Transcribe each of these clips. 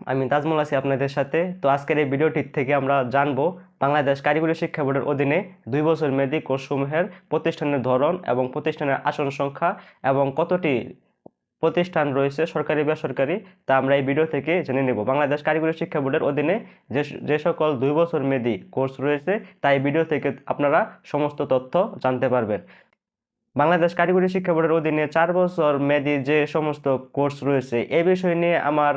আমি তাজমুল আছি আপনাদের সাথে। তো আজকের এই ভিডিওটি থেকে আমরা জানবো বাংলাদেশ কারিগরি শিক্ষা বোর্ডের অধীনে 2 বছর মেয়াদী কোর্সসমূহের প্রতিষ্ঠানের ধরন এবং প্রতিষ্ঠানের আসন সংখ্যা এবং কতটি প্রতিষ্ঠান রয়েছে সরকারি বেসরকারি, তা আমরা এই ভিডিও থেকে জেনে নেব। বাংলাদেশ কারিগরি শিক্ষা বোর্ডের অধীনে যে সকল 2 বছর মেয়াদী কোর্স রয়েছে তা এই ভিডিও থেকে আপনারা সমস্ত তথ্য জানতে পারবেন। বাংলাদেশ কারিগরি শিক্ষা বোর্ডের অধীনে 4 বছর মেয়াদী যে সমস্ত কোর্স রয়েছে এই বিষয় নিয়ে আমার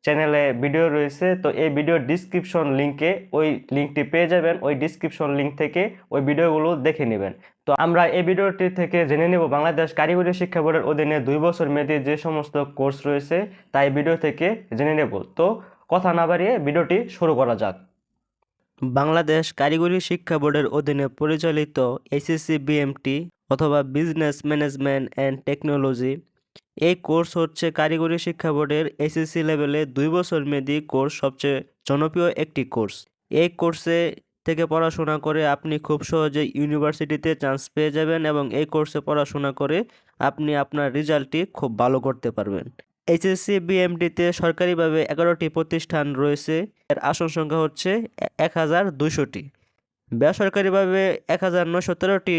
চ্যানেলে ভিডিও রয়েছে। তো এই ভিডিও ডিসক্রিপশন লিঙ্কে ওই লিঙ্কটি পেয়ে যাবেন, ওই ডিসক্রিপশন লিঙ্ক থেকে ওই ভিডিওগুলো দেখে নেবেন। তো আমরা এই ভিডিওটি থেকে জেনে নেব বাংলাদেশ কারিগরি শিক্ষা বোর্ডের অধীনে 2 বছর মেয়াদী যে সমস্ত কোর্স রয়েছে তাই ভিডিও থেকে জেনে নেব। তো কথা না বাড়িয়ে ভিডিওটি শুরু করা যাক। বাংলাদেশ কারিগরি শিক্ষা বোর্ডের অধীনে পরিচালিত এসএসসি বিএমটি অথবা বিজনেস ম্যানেজমেন্ট অ্যান্ড টেকনোলজি, এই কোর্স হচ্ছে কারিগরি শিক্ষা বোর্ডের এসএসসি লেভেলে 2 বছর মেয়াদী কোর্স, সবচেয়ে জনপ্রিয় একটি কোর্স। এই কোর্সে থেকে পড়াশোনা করে আপনি খুব সহজে ইউনিভার্সিটিতে চান্স পেয়ে যাবেন এবং এই কোর্সে পড়াশোনা করে আপনি আপনার রেজাল্টটি খুব ভালো করতে পারবেন। এইচএসসি বিএমডিতে সরকারিভাবে 11টি প্রতিষ্ঠান রয়েছে, এর আসন সংখ্যা হচ্ছে 1200টি। বেসরকারিভাবে 1913টি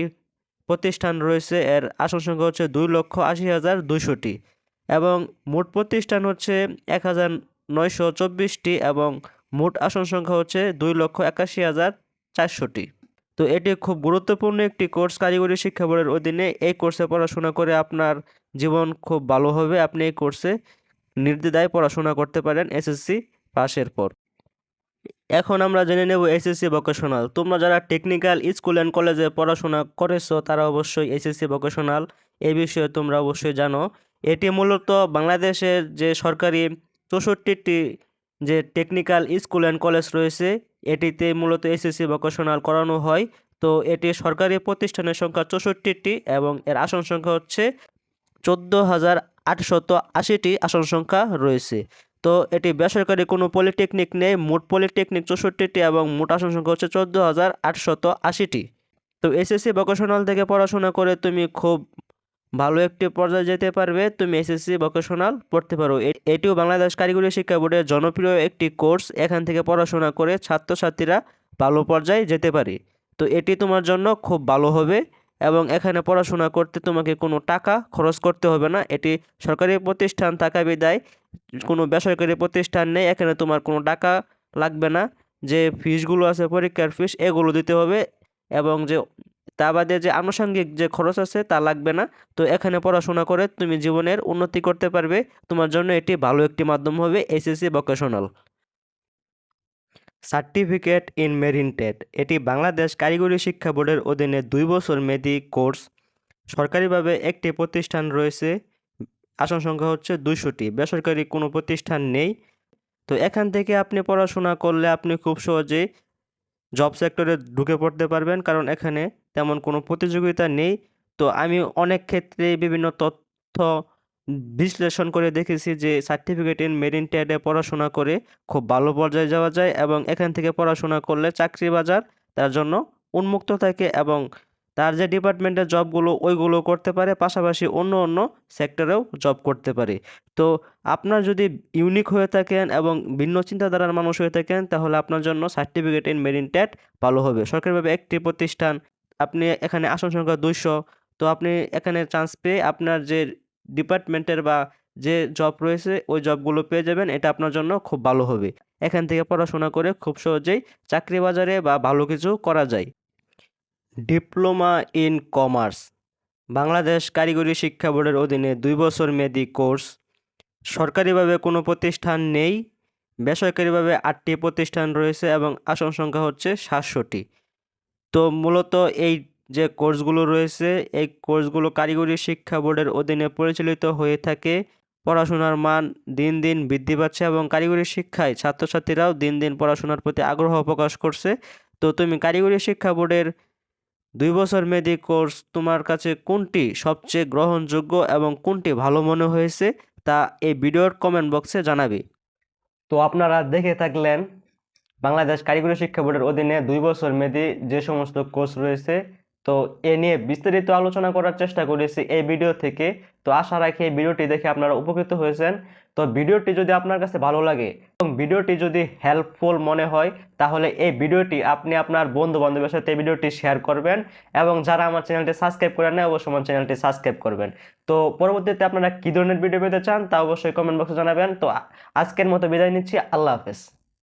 প্রতিষ্ঠান রয়েছে, এর আসন সংখ্যা হচ্ছে 2,80,200টি এবং মোট প্রতিষ্ঠান হচ্ছে 1924টি এবং মোট আসন সংখ্যা হচ্ছে 2,81,400টি। তো এটি খুব গুরুত্বপূর্ণ একটি কোর্স কারিগরি শিক্ষা বোর্ডের অধীনে। এই কোর্সে পড়াশোনা করে আপনার জীবন খুব ভালো হবে। আপনি এই কোর্সে নির্দ্বিধায় পড়াশোনা করতে পারেন এসএসসি পাশের পর। এখন আমরা জেনে নেব এসএসসি ভোকেশনাল। তোমরা যারা টেকনিক্যাল স্কুল অ্যান্ড কলেজে পড়াশোনা করেছো তারা অবশ্যই এসএসসি ভোকেশনাল এই বিষয়ে তোমরা অবশ্যই জানো। এটি মূলত বাংলাদেশের যে সরকারি 64টি যে টেকনিক্যাল স্কুল অ্যান্ড কলেজ রয়েছে এটিতে মূলত এসএসসি ভোকেশনাল করানো হয়। তো এটি সরকারি প্রতিষ্ঠানের সংখ্যা 64টি এবং এর আসন সংখ্যা হচ্ছে 14,880টি আসন সংখ্যা রয়েছে। তো এটি বেসরকারি কোনো পলিটেকনিক নেই, মোট পলিটেকনিক 64টি এবং মোট আসন সংখ্যা হচ্ছে 14,880টি। তো এসএসসি ভোকেশনাল থেকে পড়াশোনা করে তুমি খুব ভালো একটি পর্যায়ে যেতে পারবে, তুমি এসএসসি ভোকেশনাল পড়তে পারো। এটিও বাংলাদেশ কারিগরি শিক্ষা বোর্ডের জনপ্রিয় একটি কোর্স। এখান থেকে পড়াশোনা করে ছাত্রছাত্রীরা ভালো পর্যায়ে যেতে পারে। তো এটি তোমার জন্য খুব ভালো হবে এবং এখানে পড়াশোনা করতে তোমাকে কোনো টাকা খরচ করতে হবে না। এটি সরকারি প্রতিষ্ঠান থাকা বিধায় কোনো বেসরকারি প্রতিষ্ঠান নেই, এখানে তোমার কোনো টাকা লাগবে না। যে ফিসগুলো আছে পরীক্ষার ফিস এগুলো দিতে হবে এবং যে তা বাদে যে আনুষঙ্গিক যে খরচ আছে তা লাগবে না। তো এখানে পড়াশোনা করে তুমি জীবনের উন্নতি করতে পারবে। তোমার জন্য এটি ভালো একটি মাধ্যম হবে SSC vocational. Certificate in marine trade, এটি বাংলাদেশ কারিগরি শিক্ষা বোর্ডের অধীনে 2 বছর মেয়াদী কোর্স। সরকারিভাবে একটি প্রতিষ্ঠান রয়েছে, আসন সংখ্যা হচ্ছে 200টি। বেসরকারি কোনো প্রতিষ্ঠান নেই। তো এখান থেকে আপনি পড়াশোনা করলে আপনি খুব সহজেই জব সেক্টরে ঢুকে পড়তে পারবেন, কারণ এখানে তেমন কোনো প্রতিযোগিতা নেই। তো আমি অনেক ক্ষেত্রে বিভিন্ন তথ্য বিশ্লেষণ করে দেখেছি যে সার্টিফিকেট ইন মেরিন ট্রেডে পড়াশোনা করে খুব ভালো পর্যায়ে যাওয়া যায় এবং এখান থেকে পড়াশোনা করলে চাকরি বাজার তার জন্য উন্মুক্ত থাকে এবং তার যে ডিপার্টমেন্টের জবগুলো ওইগুলো করতে পারে, পাশাপাশি অন্য অন্য সেক্টরেও জব করতে পারে। তো আপনার যদি ইউনিক হয়ে থাকেন এবং ভিন্ন চিন্তাধারার মানুষ হয়ে থাকেন তাহলে আপনার জন্য সার্টিফিকেট ইন মেরিন ট্রেড ভালো হবে। সরকারিভাবে একটি প্রতিষ্ঠান, আপনি এখানে আসন সংখ্যা 200। তো আপনি এখানে চান্স পেয়ে আপনার যে ডিপার্টমেন্টের বা যে জব রয়েছে ওই জবগুলো পেয়ে যাবেন। এটা আপনার জন্য খুব ভালো হবে। এখান থেকে পড়াশোনা করে খুব সহজেই চাকরি বাজারে বা ভালো কিছু করা যায়। ডিপ্লোমা ইন কমার্স, বাংলাদেশ কারিগরি শিক্ষা বোর্ডের অধীনে 2 বছর মেয়াদী কোর্স। সরকারিভাবে কোনো প্রতিষ্ঠান নেই, বেসরকারিভাবে 8টি প্রতিষ্ঠান রয়েছে এবং আসন সংখ্যা হচ্ছে 700টি। তো মূলত এই যে কোর্সগুলো রয়েছে এই কোর্সগুলো কারিগরি শিক্ষা বোর্ডের অধীনে পরিচালিত হয়ে থাকে। পড়াশোনার মান দিন দিন বৃদ্ধি পাচ্ছে এবং কারিগরি শিক্ষায় ছাত্রছাত্রীরাও দিন দিন পড়াশোনার প্রতি আগ্রহ প্রকাশ করছে। তো তুমি কারিগরি শিক্ষা বোর্ডের 2 বছর মেয়াদী কোর্স তোমার কাছে কোনটি সবচেয়ে গ্রহণযোগ্য এবং কোনটি ভালো মনে হয়েছে তা এই ভিডিওর কমেন্ট বক্সে জানাবে। তো আপনারা দেখে থাকলেন বাংলাদেশ কারিগরি শিক্ষা বোর্ডের অধীনে 2 বছর মেয়াদী যে সমস্ত কোর্স রয়েছে তো এ নিয়ে বিস্তারিত আলোচনা করার চেষ্টা করেছি এই ভিডিও থেকে। তো আশা রাখি এই ভিডিওটি দেখে আপনারা উপকৃত হয়েছেন। তো ভিডিওটি যদি আপনার কাছে ভালো লাগে এবং ভিডিওটি যদি হেল্পফুল মনে হয়, তাহলে এই ভিডিওটি আপনি আপনার বন্ধু বান্ধবের সাথে এই ভিডিওটি শেয়ার করবেন, এবং যারা আমার চ্যানেলটি সাবস্ক্রাইব করেন না অবশ্যই আমার চ্যানেলটি সাবস্ক্রাইব করবেন। তো পরবর্তীতে আপনারা কী ধরনের ভিডিও পেতে চান তা অবশ্যই কমেন্ট বক্সে জানাবেন। তো আজকের মতো বিদায় নিচ্ছি, আল্লাহ হাফেজ।